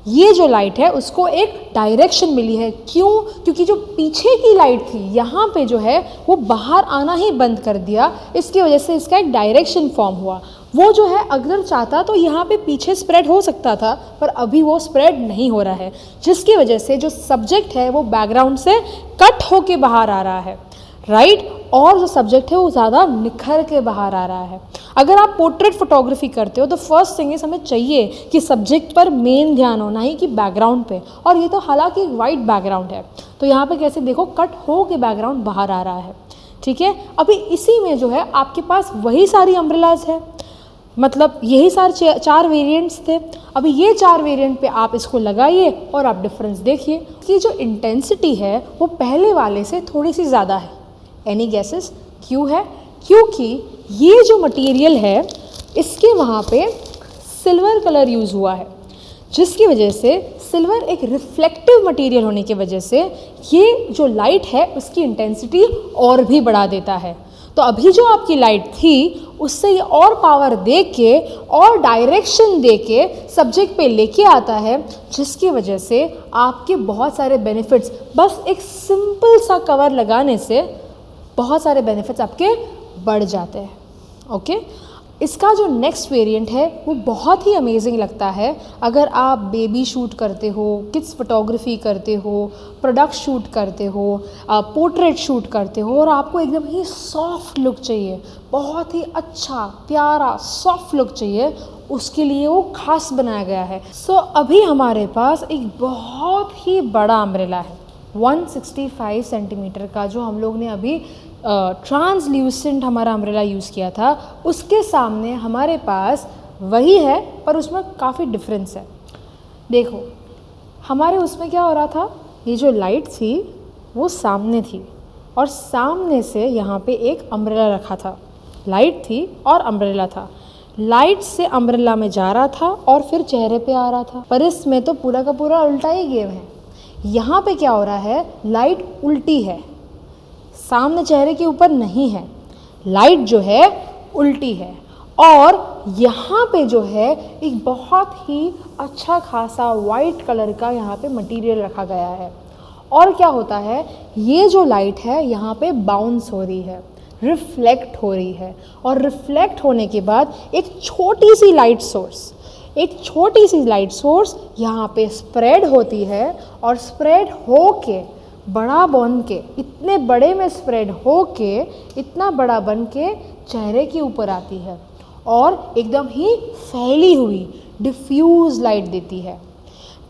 ये जो लाइट है उसको एक डायरेक्शन मिली है। क्यों? क्योंकि जो पीछे की लाइट थी यहाँ पे जो है वो बाहर आना ही बंद कर दिया, इसकी वजह से इसका एक डायरेक्शन फॉर्म हुआ। वो जो है अगर चाहता तो यहाँ पे पीछे स्प्रेड हो सकता था, पर अभी वो स्प्रेड नहीं हो रहा है, जिसकी वजह से जो सब्जेक्ट है वो बैकग्राउंड से कट होके बाहर आ रहा है, राइट। और जो सब्जेक्ट है वो ज़्यादा निखर के बाहर आ रहा है। अगर आप पोर्ट्रेट फोटोग्राफी करते हो तो फर्स्ट थिंग इज हमें चाहिए कि सब्जेक्ट पर मेन ध्यान हो, ना ही कि बैकग्राउंड पे। और ये तो हालांकि एक वाइट बैकग्राउंड है, तो यहाँ पे कैसे देखो कट हो के बैकग्राउंड बाहर आ रहा है, ठीक है। अभी इसी में जो है आपके पास वही सारी अम्ब्रेलाज है, मतलब यही सारे चार वेरिएंट्स थे। अभी ये चार वेरिएंट पे आप इसको लगाइए और आप डिफरेंस देखिए कि जो इंटेंसिटी है वो पहले वाले से थोड़ी सी ज़्यादा है। एनी गेसेस क्यों है? क्योंकि ये जो मटेरियल है इसके वहाँ पे सिल्वर कलर यूज़ हुआ है, जिसकी वजह से सिल्वर एक रिफ्लेक्टिव मटेरियल होने की वजह से ये जो लाइट है उसकी इंटेंसिटी और भी बढ़ा देता है। तो अभी जो आपकी लाइट थी उससे ये और पावर दे के और डायरेक्शन दे के सब्जेक्ट पे लेके आता है, जिसकी वजह से आपके बहुत सारे बेनिफिट्स, बस एक सिंपल सा कवर लगाने से बहुत सारे बेनिफिट्स आपके बढ़ जाते हैं, ओके। इसका जो नेक्स्ट वेरिएंट है वो बहुत ही अमेजिंग लगता है। अगर आप बेबी शूट करते हो, किड्स फोटोग्राफी करते हो, प्रोडक्ट शूट करते हो, पोर्ट्रेट शूट करते हो और आपको एकदम ही सॉफ्ट लुक चाहिए, बहुत ही अच्छा प्यारा सॉफ्ट लुक चाहिए, उसके लिए वो खास बनाया गया है। सो अभी हमारे पास एक बहुत ही बड़ा अम्ब्रेला है 165 सेंटीमीटर का, जो हम लोग ने अभी ट्रांसल्यूसेंट हमारा अम्ब्रेला यूज़ किया था, उसके सामने हमारे पास वही है पर उसमें काफ़ी डिफरेंस है। देखो हमारे उसमें क्या हो रहा था, ये जो लाइट थी वो सामने थी और सामने से यहाँ पे एक अम्ब्रेला रखा था, लाइट थी और अम्ब्रेला था। लाइट से अम्ब्रेला में जा रहा था और फिर चेहरे पे आ रहा था, पर इसमें तो पूरा का पूरा उल्टा ही गेम है। यहाँ पे क्या हो रहा है, लाइट उल्टी है, सामने चेहरे के ऊपर नहीं है, लाइट जो है उल्टी है। और यहाँ पे जो है एक बहुत ही अच्छा खासा वाइट कलर का यहाँ पे मटेरियल रखा गया है। और क्या होता है, ये जो लाइट है यहाँ पे बाउंस हो रही है, रिफ्लेक्ट हो रही है, और रिफ्लेक्ट होने के बाद एक छोटी सी लाइट सोर्स यहाँ पे स्प्रेड होती है, और स्प्रेड हो के बड़ा बन के, इतने बड़े में स्प्रेड हो के इतना बड़ा बन के चेहरे के ऊपर आती है और एकदम ही फैली हुई डिफ्यूज लाइट देती है।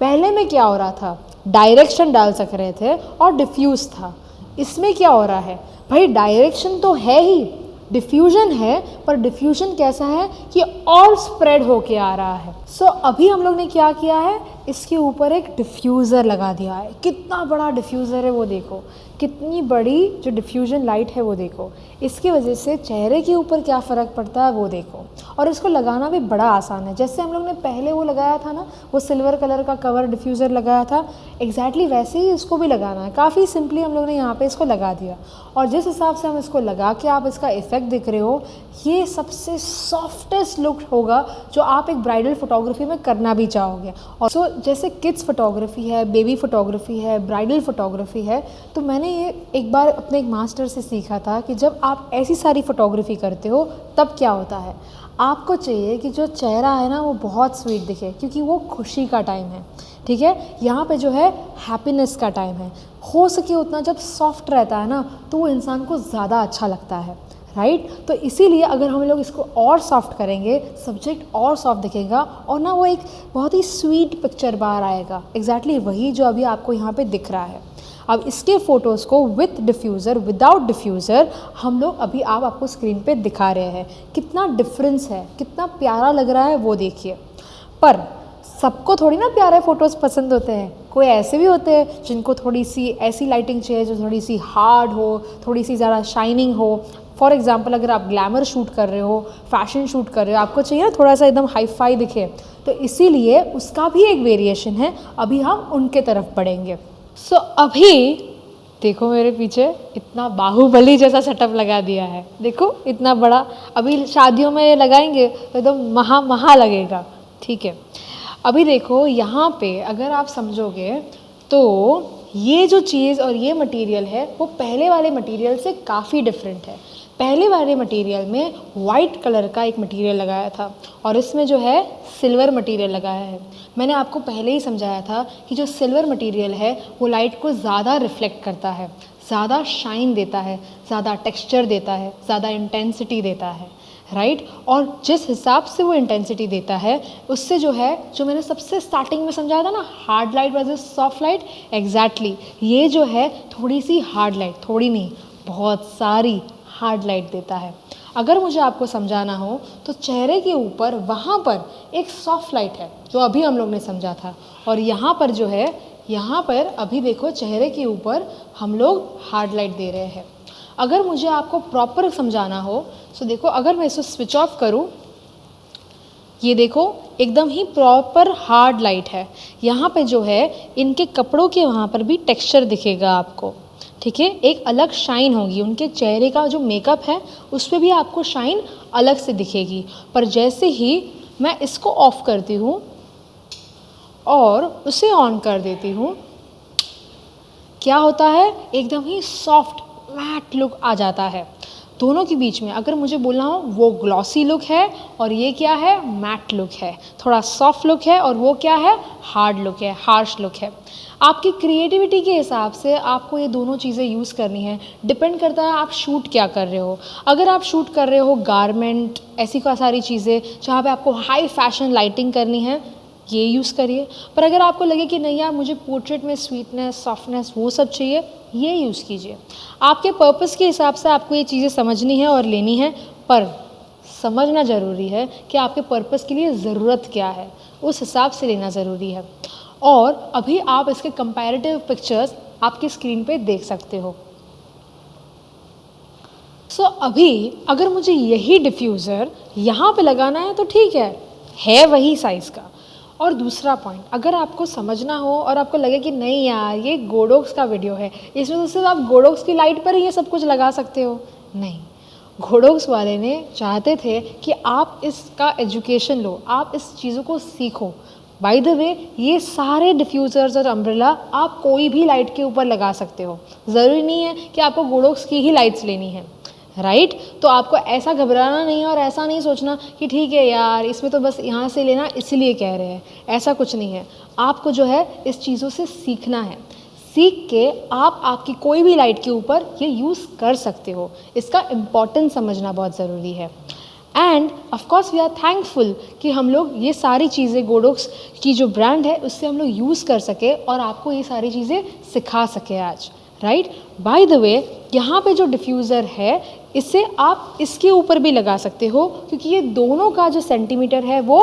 पहले में क्या हो रहा था, डायरेक्शन डाल सक रहे थे और डिफ्यूज़ था। इसमें क्या हो रहा है भाई, डायरेक्शन तो है ही, डिफ्यूजन है, पर डिफ्यूजन कैसा है कि और स्प्रेड होके आ रहा है। सो अभी हम लोग ने क्या किया है, इसके ऊपर एक डिफ्यूज़र लगा दिया है। कितना बड़ा डिफ्यूज़र है वो देखो, कितनी बड़ी जो डिफ्यूजन लाइट है वो देखो। इसकी वजह से चेहरे के ऊपर क्या फ़र्क पड़ता है वो देखो। और इसको लगाना भी बड़ा आसान है। जैसे हम लोग ने पहले वो लगाया था ना, वो सिल्वर कलर का कवर डिफ्यूज़र लगाया था, एग्जैक्टली वैसे ही इसको भी लगाना है। काफ़ी सिंपली हम लोग ने यहाँ पे इसको लगा दिया, और जिस हिसाब से हम इसको लगा के आप इसका इफ़ेक्ट दिख रहे हो, ये सबसे सॉफ्टेस्ट लुक होगा जो आप एक ब्राइडल फोटोग्राफी में करना भी चाहोगे। और सो जैसे किड्स फोटोग्राफी है, बेबी फोटोग्राफी है, ब्राइडल फोटोग्राफी है, तो मैंने ये एक बार अपने एक मास्टर से सीखा था कि जब आप ऐसी सारी फोटोग्राफी करते हो तब क्या होता है, आपको चाहिए कि जो चेहरा है ना वो बहुत स्वीट दिखे, क्योंकि वो खुशी का टाइम है, ठीक है। यहाँ पे जो है हैप्पीनेस का टाइम है। हो सके उतना जब सॉफ्ट रहता है ना तो वो इंसान को ज़्यादा अच्छा लगता है, राइट। तो इसीलिए अगर हम लोग इसको और सॉफ्ट करेंगे, सब्जेक्ट और सॉफ्ट दिखेगा, और ना वो एक बहुत ही स्वीट पिक्चर बाहर आएगा, एग्जैक्टली वही जो अभी आपको यहाँ पे दिख रहा है। अब इसके फ़ोटोज़ को विथ डिफ्यूज़र, विदाउट डिफ्यूज़र हम लोग अभी आपको स्क्रीन पे दिखा रहे हैं। कितना डिफरेंस है, कितना प्यारा लग रहा है वो देखिए। पर सबको थोड़ी ना प्यारे फ़ोटोज़ पसंद होते हैं, कोई ऐसे भी होते हैं जिनको थोड़ी सी ऐसी लाइटिंग चाहिए जो थोड़ी सी हार्ड हो, थोड़ी सी ज़्यादा शाइनिंग हो। फॉर एग्जांपल अगर आप ग्लैमर शूट कर रहे हो, फैशन शूट कर रहे हो, आपको चाहिए ना थोड़ा सा एकदम हाई फाई दिखे, तो इसीलिए उसका भी एक वेरिएशन है। अभी हम उनके तरफ बढ़ेंगे। सो अभी देखो मेरे पीछे इतना बाहुबली जैसा सेटअप लगा दिया है, देखो इतना बड़ा। अभी शादियों में लगाएंगे तो एकदम महा लगेगा, ठीक है। अभी देखो यहाँ पे अगर आप समझोगे तो ये जो चीज़ और ये मटेरियल है वो पहले वाले मटेरियल से काफ़ी डिफरेंट है। पहले वाले मटेरियल में वाइट कलर का एक मटेरियल लगाया था और इसमें जो है सिल्वर मटेरियल लगाया है। मैंने आपको पहले ही समझाया था कि जो सिल्वर मटेरियल है वो लाइट को ज़्यादा रिफ्लेक्ट करता है, ज़्यादा शाइन देता है, ज़्यादा टेक्सचर देता है, ज़्यादा इंटेंसिटी देता है, राइट। और जिस हिसाब से वो इंटेंसिटी देता है उससे जो है, जो मैंने सबसे स्टार्टिंग में समझाया था ना, hard light versus soft light, exactly ये जो है थोड़ी सी हार्ड लाइट, थोड़ी नहीं बहुत सारी हार्ड लाइट देता है। अगर मुझे आपको समझाना हो तो चेहरे के ऊपर वहाँ पर एक सॉफ्ट लाइट है जो अभी हम लोग ने समझा था, और यहाँ पर जो है, यहाँ पर अभी देखो चेहरे के ऊपर हम लोग हार्ड लाइट दे रहे हैं। अगर मुझे आपको प्रॉपर समझाना हो तो देखो, अगर मैं इसे स्विच ऑफ करूँ, ये देखो एकदम ही प्रॉपर हार्ड लाइट है। यहाँ पे जो है इनके कपड़ों के वहाँ पर भी टेक्सचर दिखेगा आपको, ठीक है। एक अलग शाइन होगी, उनके चेहरे का जो मेकअप है उस पर भी आपको शाइन अलग से दिखेगी। पर जैसे ही मैं इसको ऑफ करती हूँ और उसे ऑन कर देती हूँ, क्या होता है, एकदम ही सॉफ्ट मैट लुक आ जाता है। दोनों के बीच में अगर मुझे बोलना हो, वो ग्लॉसी लुक है और ये क्या है, मैट लुक है। थोड़ा सॉफ्ट लुक है और वो क्या है, हार्ड लुक है, हार्श लुक है। आपकी क्रिएटिविटी के हिसाब से आपको ये दोनों चीज़ें यूज़ करनी है। डिपेंड करता है आप शूट क्या कर रहे हो। अगर आप शूट कर रहे हो गारमेंट, ऐसी का सारी चीज़ें जहाँ पे आपको हाई फैशन लाइटिंग करनी है, ये यूज़ करिए। पर अगर आपको लगे कि नहीं यार मुझे पोर्ट्रेट में स्वीटनेस, सॉफ्टनेस वो सब चाहिए, ये यूज़ कीजिए। आपके पर्पस के हिसाब से आपको ये चीज़ें समझनी है और लेनी है, पर समझना ज़रूरी है कि आपके पर्पस के लिए ज़रूरत क्या है, उस हिसाब से लेना ज़रूरी है। और अभी आप इसके कंपैरेटिव पिक्चर्स आपकी स्क्रीन पे देख सकते हो। सो अभी अगर मुझे यही डिफ्यूज़र यहाँ पे लगाना है तो ठीक है वही साइज़ का। और दूसरा पॉइंट, अगर आपको समझना हो और आपको लगे कि नहीं यार ये गोडोक्स का वीडियो है, इसमें तो सिर्फ आप गोडोक्स की लाइट पर ही ये सब कुछ लगा सकते हो, नहीं, घोड़ोक्स वाले ने चाहते थे कि आप इसका एजुकेशन लो, आप इस चीज़ों को सीखो। बाय द वे, ये सारे डिफ्यूज़र्स और अम्ब्रेला आप कोई भी लाइट के ऊपर लगा सकते हो, ज़रूरी नहीं है कि आपको घोड़ोक्स की ही लाइट्स लेनी है, राइट? तो आपको ऐसा घबराना नहीं है और ऐसा नहीं सोचना कि ठीक है यार इसमें तो बस यहाँ से लेना इसीलिए कह रहे हैं, ऐसा कुछ नहीं है। आपको जो है इस चीज़ों से सीखना है, सीख के आप आपकी कोई भी लाइट के ऊपर ये यूज़ कर सकते हो। इसका इम्पोर्टेंस समझना बहुत ज़रूरी है। And of course we are thankful कि हम लोग ये सारी चीज़ें गोडोक्स की जो ब्रांड है उससे हम लोग यूज़ कर सके और आपको ये सारी चीज़ें सिखा सके आज, राइट? बाय द वे, यहाँ पे जो डिफ्यूज़र है इससे आप इसके ऊपर भी लगा सकते हो क्योंकि ये दोनों का जो सेंटीमीटर है वो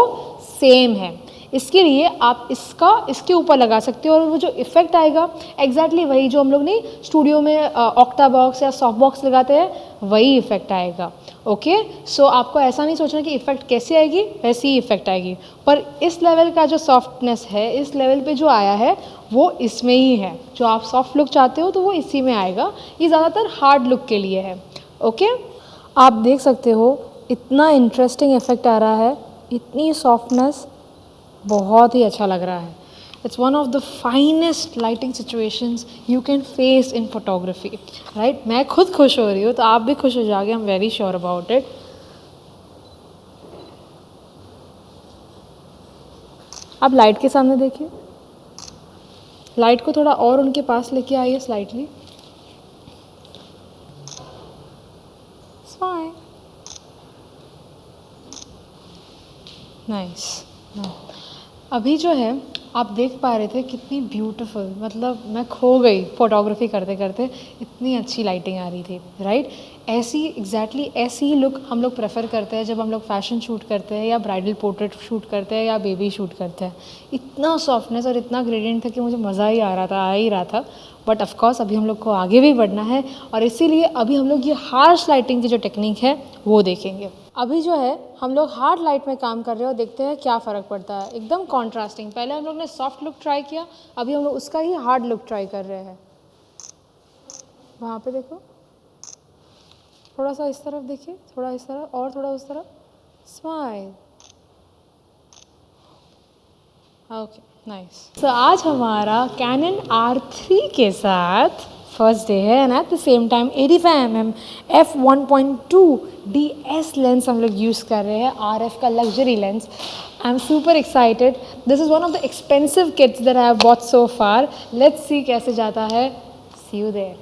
सेम है। इसके लिए आप इसके ऊपर लगा सकते हो और वो जो इफ़ेक्ट आएगा एग्जैक्टली वही जो हम लोग नहीं स्टूडियो में ऑक्टा बॉक्स या सॉफ्ट बॉक्स लगाते हैं वही इफ़ेक्ट आएगा। ओके, सो आपको ऐसा नहीं सोचना कि इफ़ेक्ट कैसे आएगी, वैसी ही इफ़ेक्ट आएगी, पर इस लेवल का जो सॉफ्टनेस है, इस लेवल पे जो आया है वो इसमें ही है। जो आप सॉफ्ट लुक चाहते हो तो वो इसी में आएगा, ये ज़्यादातर हार्ड लुक के लिए है। ओके, आप देख सकते हो इतना इंटरेस्टिंग इफ़ेक्ट आ रहा है, इतनी सॉफ्टनेस, बहुत ही अच्छा लग रहा है। It's one of the finest lighting situations you can face in photography, right? मैं खुद खुश हो रही हूँ तो आप भी खुश हो जाओगे, I am very sure about it. आप लाइट के सामने देखिए, लाइट को थोड़ा और उनके पास लेके आइए स्लाइटली। Fine, nice. अभी जो है आप देख पा रहे थे कितनी ब्यूटीफुल, मतलब मैं खो गई फोटोग्राफी करते करते, इतनी अच्छी लाइटिंग आ रही थी, राइट? ऐसी एग्जैक्टली ऐसी ही लुक हम लोग प्रेफर करते हैं जब हम लोग फैशन शूट करते हैं या ब्राइडल पोर्ट्रेट शूट करते हैं या बेबी शूट करते हैं। इतना सॉफ्टनेस और इतना ग्रेडियंट था कि मुझे मज़ा ही आ ही रहा था। बट ऑफकोर्स अभी हम लोग को आगे भी बढ़ना है और इसीलिए अभी हम लोग ये हार्श लाइटिंग की जो टेक्निक है वो देखेंगे। अभी जो है हम लोग हार्ड लाइट में काम कर रहे हो, देखते हैं क्या फ़र्क पड़ता है। एकदम कॉन्ट्रास्टिंग, पहले हम लोग ने सॉफ्ट लुक ट्राई किया, अभी हम लोग उसका ही हार्ड लुक ट्राई कर रहे हैं। वहाँ पे देखो, थोड़ा सा इस तरफ देखिए, थोड़ा इस तरफ और थोड़ा उस तरफ, स्माइल। Okay, nice. तो आज हमारा कैनन R3 के साथ फर्स्ट डे है and at the same time 85mm f1.2 DS lens हम लोग यूज़ कर रहे हैं, RF का luxury lens. I am super excited, this is one of the expensive kits that I have bought so far. Let's see कैसे जाता है, सी यू देयर।